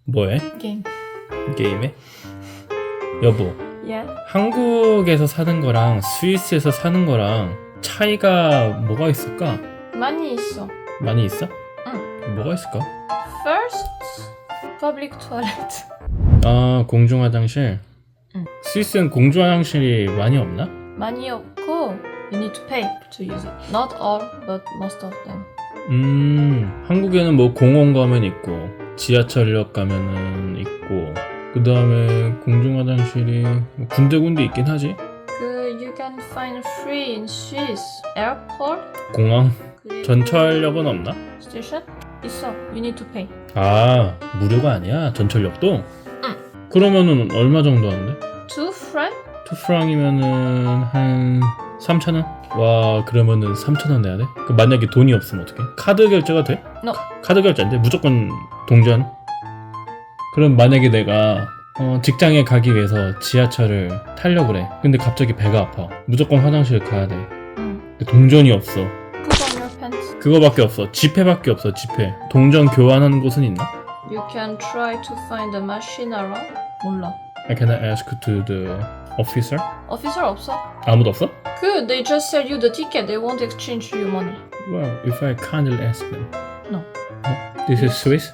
뭐해? 게임. 게임해? 여보, Yeah. 한국에서 사는 거랑 스위스에서 사는 거랑 차이가 뭐가 있을까? 많이 있어. 많이 있어? 응. 뭐가 있을까? First, public toilet. 아, 공중 화장실. 응. 스위스는 공중 화장실이 많이 없나? 많이 없고, you need to pay to use it. Not all, but most of them. 한국에는 뭐 공원 가면 있고 지하철역 가면은 있고 그 다음에 공중 화장실이 뭐 군데군데 있긴 하지. You can find free in Swiss. Airport. 공항, 그리고 전철역은 없나? Station 있어. You need to pay. 아, 무료가 아니야? 전철역도? 응. 그러면은 얼마 정도 하는데? 2 francs? 2프랑이면은 한 3,000원? 와, 그러면은 3,000원 내야 돼? 그 만약에 돈이 없으면 어떡해? 카드 결제가 돼? No. 카드 결제인데 무조건 동전? 그럼 만약에 내가 직장에 가기 위해서 지하철을 타려고 그래. 근데 갑자기 배가 아파. 무조건 화장실 가야 돼. 응. 근데 동전이 없어. Put on your pants. 그거밖에 없어. 지폐밖에 없어. 지폐. 동전 교환하는 곳은 있나? You can try to find a machine around. 몰라. Can I ask to the officer? Officer 없어. 아무도 없어? They just sell you the ticket. They won't exchange you money. Well, if I kindly ask them. No. No? This is Swiss?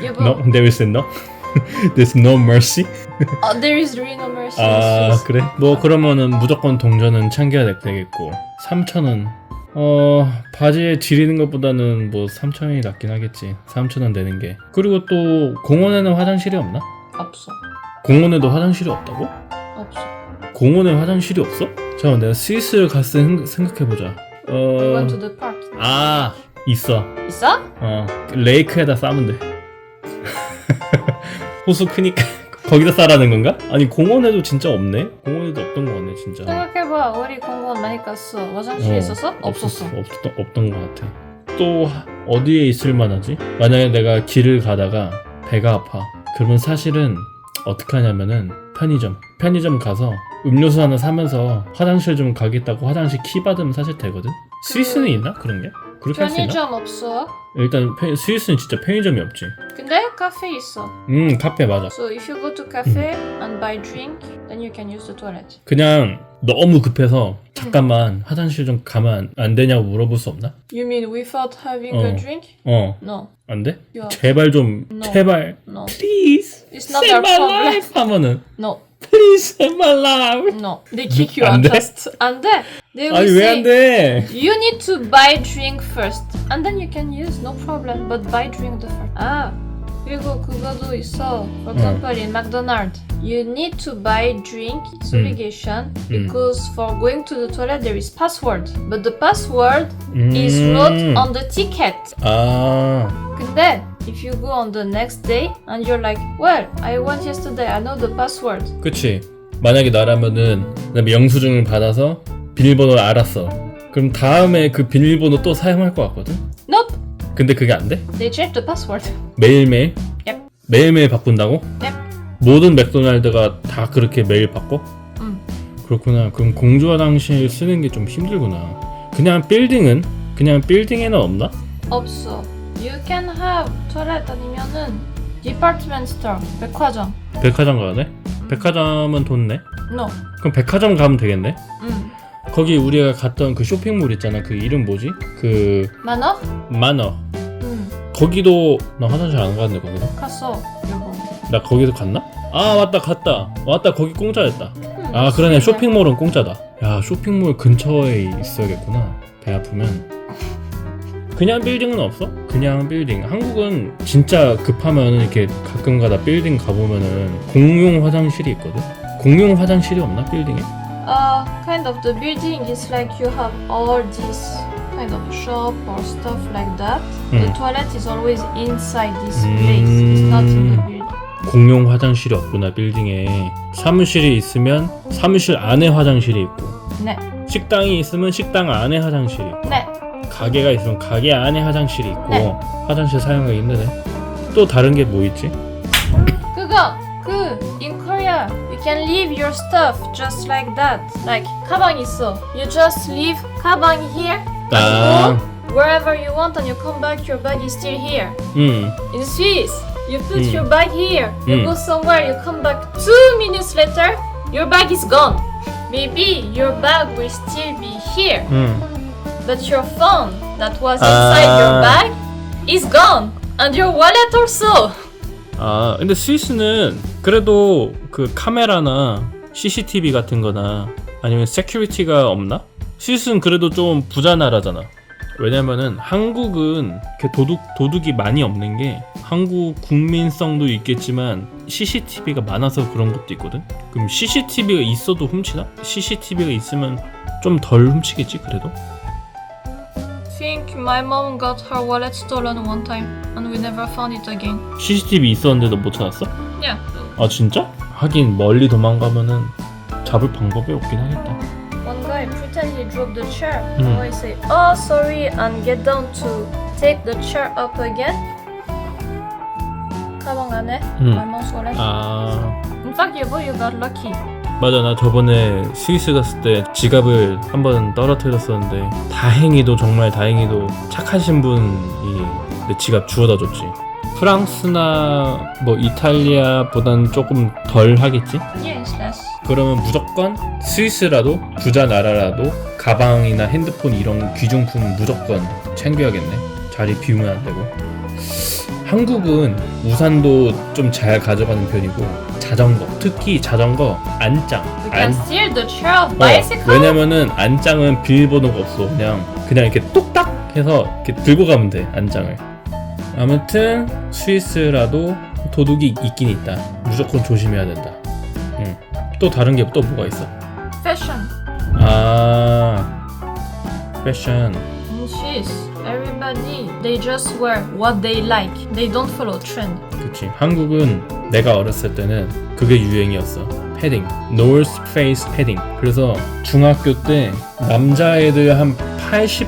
여보. No, there is no. There's no mercy. There is really no mercy. 아, 그래? 뭐 그러면은 무조건 동전은 챙겨야 되겠고 3,000원. 바지에 지리는 것보다는 뭐 3,000원이 낫긴 하겠지. 3,000원 내는 게. 그리고 또 공원에는 화장실이 없나? 없어. 공원에도 화장실이 없다고? 없어. 공원에 화장실이 없어? 잠깐만, 내가 스위스를 갔을 때 생각해보자. You went to the park. 아, 있어. 있어? 레이크에다 싸면 돼. 호수 크니까 거기다 싸라는 건가? 아니, 공원에도 진짜 없네? 공원에도 없던 거 같네, 진짜. 생각해봐. 우리 공원 많이 갔어. 화장실 있었어? 없었어. 없던 것 같아. 또 어디에 있을 만하지? 만약에 내가 길을 가다가 배가 아파. 그러면 사실은 어떻게 하냐면은 편의점 가서 음료수 하나 사면서 화장실 좀 가겠다고 화장실 키 받으면 사실 되거든? 스위스는 있나? 그런 게? 그렇게 할 수 있나? 편의점 없어. 일단 스위스는 진짜 편의점이 없지. 근데 카페 있어. 카페 맞아. So if you go to cafe and buy drink, then you can use the toilet. 그냥 너무 급해서 잠깐만 화장실 좀 가면 안 되냐고 물어볼 수 없나? You mean without having a drink? No. 안 돼? You have 제발 좀 No. 제발 No. Please It's not save their my problem. life 하면은 No. Please save my life. No. They kick you 안 out 돼? first. 안 돼. They will 아니 왜 say 안 돼? you need to buy drink first, and then you can use no problem. But buy drink the first. 그리고 그거도 있어. For example, in McDonald's, you need to buy drink. It's obligation because for going to the toilet there is password, but the password is not on the ticket. 아, 근데 if you go on the next day and you're like, well, I went yesterday. I know the password. 그치. 만약에 나라면은 그다음에 영수증을 받아서 비밀번호를 알았어. 그럼 다음에 그 비밀번호 또 사용할 것 같거든? Nope. 근데 그게 안 돼? They changed the password. 매일매일? Yep. 매일매일 바꾼다고? Yep. 모든 맥도날드가 다 그렇게 매일 바꿔? 그렇구나. 그럼 공주 화장실 쓰는 게 좀 힘들구나. 그냥 빌딩에는 없나? 없어. You can have toilet 아니면은 department store, 백화점. 백화점 가야 돼? 백화점은 돈 내? No. 그럼 백화점 가면 되겠네? 응. 거기 우리가 갔던 그 쇼핑몰 있잖아. 그 이름 뭐지? 그 만원? 만어. 응. 거기도 나 화장실 안 갔는데 거기도? 갔어. 여보. 나 거기도 갔나? 아 맞다 갔다. 맞다 거기 공짜였다. 응, 아 그러네 쇼핑몰은 공짜다. 야 쇼핑몰 근처에 있어야겠구나. 배 아프면. 그냥 빌딩은 없어? 그냥 빌딩. 한국은 진짜 급하면 이렇게 가끔가다 빌딩 가보면은 공용 화장실이 있거든? 공용 화장실이 없나 빌딩에? Kind of the building is like you have all this kind of shop or stuff like that. The toilet is always inside this place. It's not in the building. 공용 화장실이 없구나 빌딩에. 사무실이 있으면 사무실 안에 화장실이 있고 네. 식당이 있으면 식당 안에 화장실이 있고 네. 가게가 있으면 가게 안에 화장실이 있고 네. 화장실 사용하기 힘드네. 또 다른 게 뭐 있지? in Korea you can leave your stuff just like that. Like 가방 있어. You just leave 가방 here and go wherever you want and you come back your bag is still here. In Swiss You put your bag here. You go somewhere. You come back 2 minutes later. Your bag is gone. Maybe your bag will still be here, but your phone that was inside your bag is gone, and your wallet also. 아, 근데 스위스는 그래도 그 카메라나 CCTV 같은 거나 아니면 세큐리티가 없나? 스위스는 그래도 좀 부자 나라잖아. 왜냐면은 한국은 이렇게 도둑이 많이 없는 게 한국 국민성도 있겠지만 CCTV가 많아서 그런 것도 있거든? 그럼 CCTV가 있어도 훔치나? CCTV가 있으면 좀 덜 훔치겠지, 그래도? Think my mom got her wallet stolen one time, and we never found it again. CCTV 있었는데도 못 찾았어? Yeah. 아, 진짜? 하긴 멀리 도망가면은 잡을 방법이 없긴 하겠다. One guy pretend he dropped the chair. So I say, "Oh, sorry," and get down to take the chair up again. 가방 안에 my mom's wallet. 아, In fact, you got lucky. 맞아. 나 저번에 스위스 갔을 때 지갑을 한번 떨어뜨렸었는데 정말 다행히도 착하신 분이 내 지갑 주워다 줬지. 프랑스나 뭐 이탈리아보단 조금 덜 하겠지? Yes, less. 그러면 무조건 스위스라도 부자 나라라도 가방이나 핸드폰 이런 귀중품 무조건 챙겨야겠네. 자리 비우면 안 되고. 한국은 우산도 좀 잘 가져가는 편이고 자전거, 특히 자전거 안장. You can steal the chair of bicycle. 왜냐면은 안장은 비밀번호가 없어. 그냥 이렇게 뚝딱 해서 이렇게 들고 가면 돼, 안장을. 아무튼 스위스라도 도둑이 있긴 있다. 무조건 조심해야 된다. 또 다른 게 또 뭐가 있어? Fashion. 아, 패션. In Swiss, everybody they just wear what they like. They don't follow trend. 그치. 한국은 내가 어렸을 때는 그게 유행이었어. 패딩, North Face 패딩. 그래서 중학교 때 남자애들 한 80%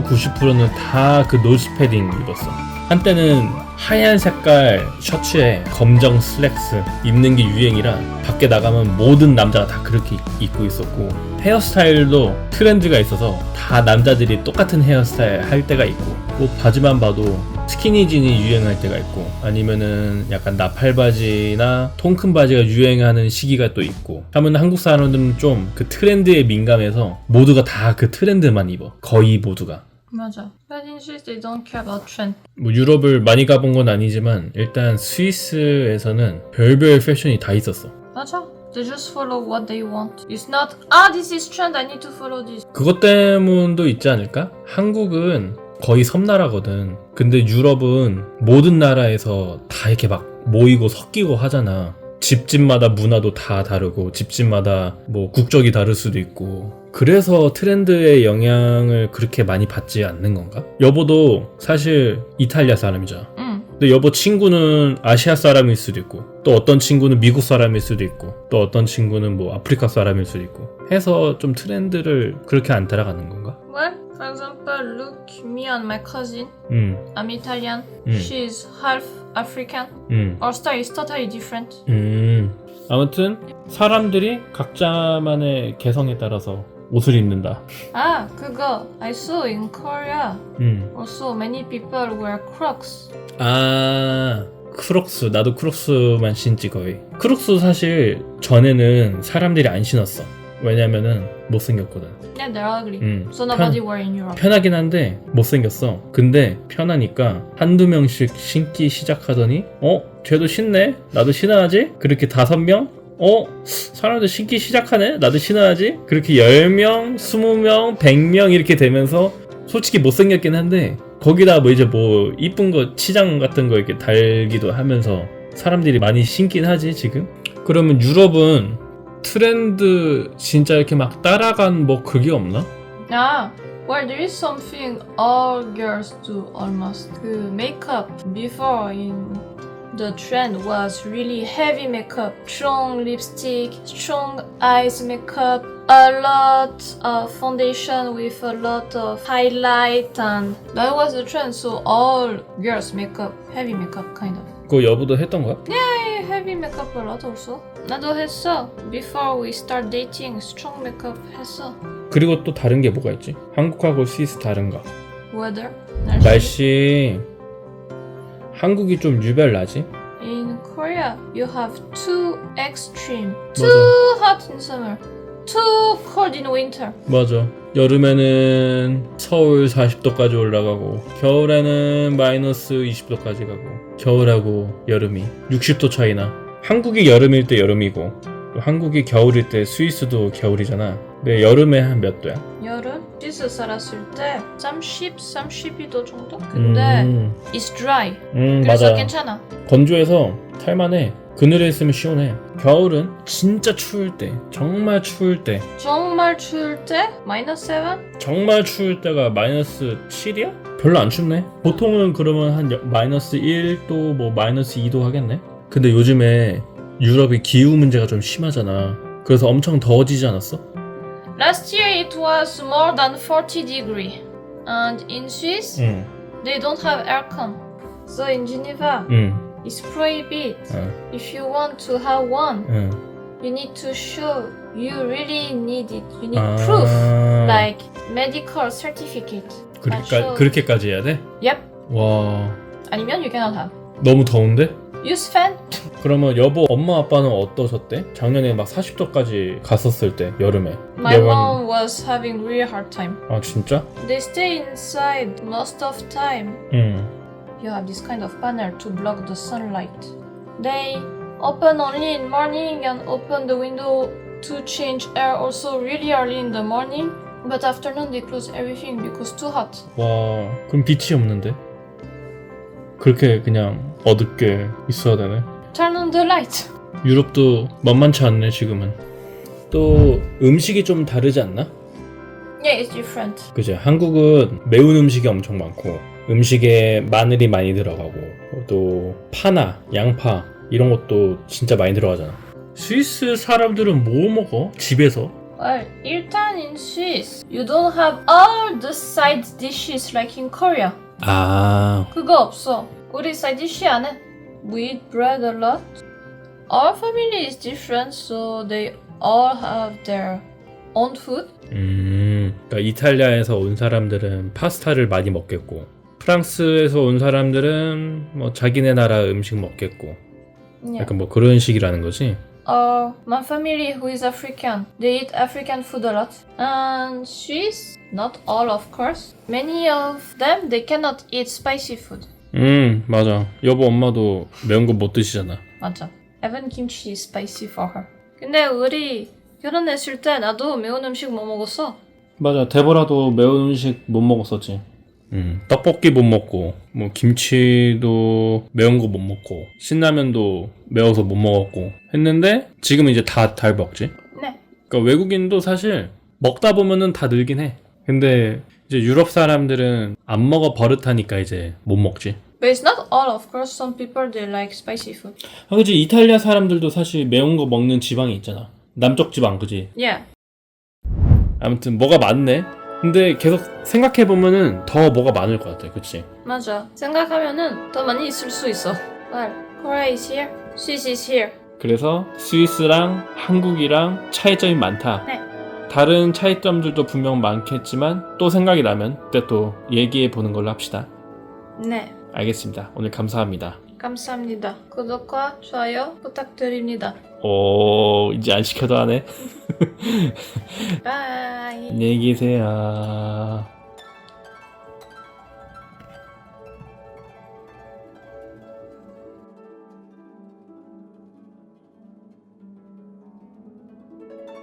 90%는 다 그 노스 패딩 입었어. 한때는 하얀 색깔 셔츠에 검정 슬랙스 입는 게 유행이라 밖에 나가면 모든 남자가 다 그렇게 입고 있었고, 헤어스타일도 트렌드가 있어서 다 남자들이 똑같은 헤어스타일 할 때가 있고, 뭐 바지만 봐도 스키니진이 유행할 때가 있고, 아니면은 약간 나팔바지나 통큰 바지가 유행하는 시기가 또 있고 하면 한국 사람들은 좀 그 트렌드에 민감해서 모두가 다 그 트렌드만 입어. 거의 모두가. 맞아. But in Swiss, they don't care about trend. 뭐 유럽을 많이 가본 건 아니지만 일단 스위스에서는 별별 패션이 다 있었어. 맞아. They just follow what they want. It's not, this is trend, I need to follow this. 그것 때문도 있지 않을까? 한국은 거의 섬나라거든. 근데 유럽은 모든 나라에서 다 이렇게 막 모이고 섞이고 하잖아. 집집마다 문화도 다 다르고 집집마다 뭐 국적이 다를 수도 있고, 그래서 트렌드의 영향을 그렇게 많이 받지 않는 건가? 여보도 사실 이탈리아 사람이잖아. 근데 여보 친구는 아시아 사람일 수도 있고, 또 어떤 친구는 미국 사람일 수도 있고, 또 어떤 친구는 뭐 아프리카 사람일 수도 있고 해서 좀 트렌드를 그렇게 안 따라가는 건가? Well, for example, look me and my cousin. I'm Italian. Mm. She's half African. Our style is totally different. 아무튼 사람들이 각자만의 개성에 따라서 옷을 입는다. 그거 I saw in Korea. Also, many people wear Crocs. 아, 크록스. 나도 크록스만 신지 거의. 크록스 사실 전에는 사람들이 안 신었어. 왜냐면은 못생겼거든. Yeah, they're ugly. So nobody wear in Europe. 편하긴 한데 못생겼어. 근데 편하니까 한두 명씩 신기 시작하더니 쟤도 신네? 나도 신어야지? 그렇게 5명? 사람들 신기 시작하네? 나도 신어야지? 그렇게 10명, 20명, 100명 이렇게 되면서 솔직히 못생겼긴 한데 거기다 뭐 이제 뭐 이쁜 거 치장 같은 거 이렇게 달기도 하면서 사람들이 많이 신긴 하지 지금? 그러면 유럽은 트렌드 진짜 이렇게 막 따라간 뭐 그게 없나? Well, there is something all girls do almost. 그 makeup before in the trend was really heavy makeup, strong lipstick, strong eyes makeup, a lot of foundation with a lot of highlight, and that was the trend. So all girls makeup, heavy makeup kind of. 그거 여보도 했던 거야? Yeah, heavy makeup a lot also. 나도 했어. Before we start dating, strong makeup 했어. 그리고 또 다른 게 뭐가 있지? 한국하고 스위스 다른가? Weather, 날씨. 한국이 좀 유별나지? Korea, you have two extreme. Too 맞아. hot in summer, too cold in winter. 맞아. 여름에는 서울 40도까지 올라가고 겨울에는 마이너스 20도까지 가고 겨울하고 여름이 60도 차이나. 한국이 여름일 때 여름이고 또 한국이 겨울일 때 스위스도 겨울이잖아. 근데 여름에 한 몇 도야? 여름 스위스 살았을 때 30, 32도 정도? 근데 it's dry. 그래서 맞아. 괜찮아. 건조해서 살만해. 그늘에 있으면 시원해. 겨울은 진짜 추울 때, 정말 추울 때, 정말 추울 때 마이너스 7? 정말 추울 때가 마이너스 7이야? 별로 안 춥네. 보통은 그러면 한 마이너스 1도 뭐 마이너스 2도 하겠네. 근데 요즘에 유럽이 기후 문제가 좀 심하잖아. 그래서 엄청 더워지지 않았어? Last year it was more than 40 degree. And in Swiss, 응, they don't have aircon. So in Geneva, 응, it's prohibited. 응, If you want to have one, 응. you need to show you really need it. You need proof, like medical certificate. 그렇게까지 해야 돼? Yep. 와, 아니면 you cannot have. 너무 더운데? Use fan. 그러면 여보 엄마 아빠는 어떠셨대? 작년에 막 40도까지 갔었을 때 여름에. My mom was having really hard time. 아 진짜? They stay inside most of time. 응. You have this kind of panel to block the sunlight. They open only in morning and open the window to change air also really early in the morning. But afternoon they close everything because too hot. 와, 그럼 빛이 없는데? 그렇게 그냥 어둡게 있어야 되네. Turn on the light. 유럽도 만만치 않네 지금은. 또 음식이 좀 다르지 않나? Yeah, it's different. 그죠? 한국은 매운 음식이 엄청 많고 음식에 마늘이 많이 들어가고 또 파나 양파 이런 것도 진짜 많이 들어가잖아. 스위스 사람들은 뭐 먹어? 집에서? Well, 일단 in Swiss, you don't have all the side dishes like in Korea. 아, 그거 없어. 우리 side dish 안 해. We eat bread a lot. Our family is different, so they all have their own food. 그러니까 이탈리아에서 온 사람들은 파스타를 많이 먹겠고 프랑스에서 온 사람들은 뭐 자기네 나라 음식 먹겠고 Yeah. 약간 뭐 그런 식이라는 거지. My family who is African, they eat African food a lot. And Swiss, not all of course. Many of them, they cannot eat spicy food. 맞아. 여보 엄마도 매운 거 못 드시잖아. 맞아. Even kimchi is spicy for her. 근데 우리 결혼했을 때 나도 매운 음식 못 먹었어. 맞아. 데보라도 매운 음식 못 먹었었지. 떡볶이 못 먹고 뭐 김치도 매운 거 못 먹고 신라면도 매워서 못 먹었고 했는데 지금은 이제 다 먹지. 네. 그러니까 외국인도 사실 먹다 보면은 다 늘긴 해. 근데 이제 유럽 사람들은 안 먹어 버릇하니까 이제 못 먹지. But it's not all, of course. Some people they like spicy food. 아, 그치. 이탈리아 사람들도 사실 매운 거 먹는 지방이 있잖아. 남쪽 지방, 그지? Yeah. 아무튼 뭐가 많네. 근데 계속 생각해보면은 더 뭐가 많을 것 같아. 그치? 맞아. 생각하면은 더 많이 있을 수 있어. Well, Korea is here. Swiss is here. 그래서 스위스랑 한국이랑 차이점이 많다. 네. 다른 차이점들도 분명 많겠지만 또 생각이 나면 그때 또 얘기해보는 걸로 합시다. 네. 알겠습니다. 오늘 감사합니다. 감사합니다. 구독과 좋아요 부탁드립니다. 오, 이제 안 시켜도 하네. 바이. 안녕히 계세요.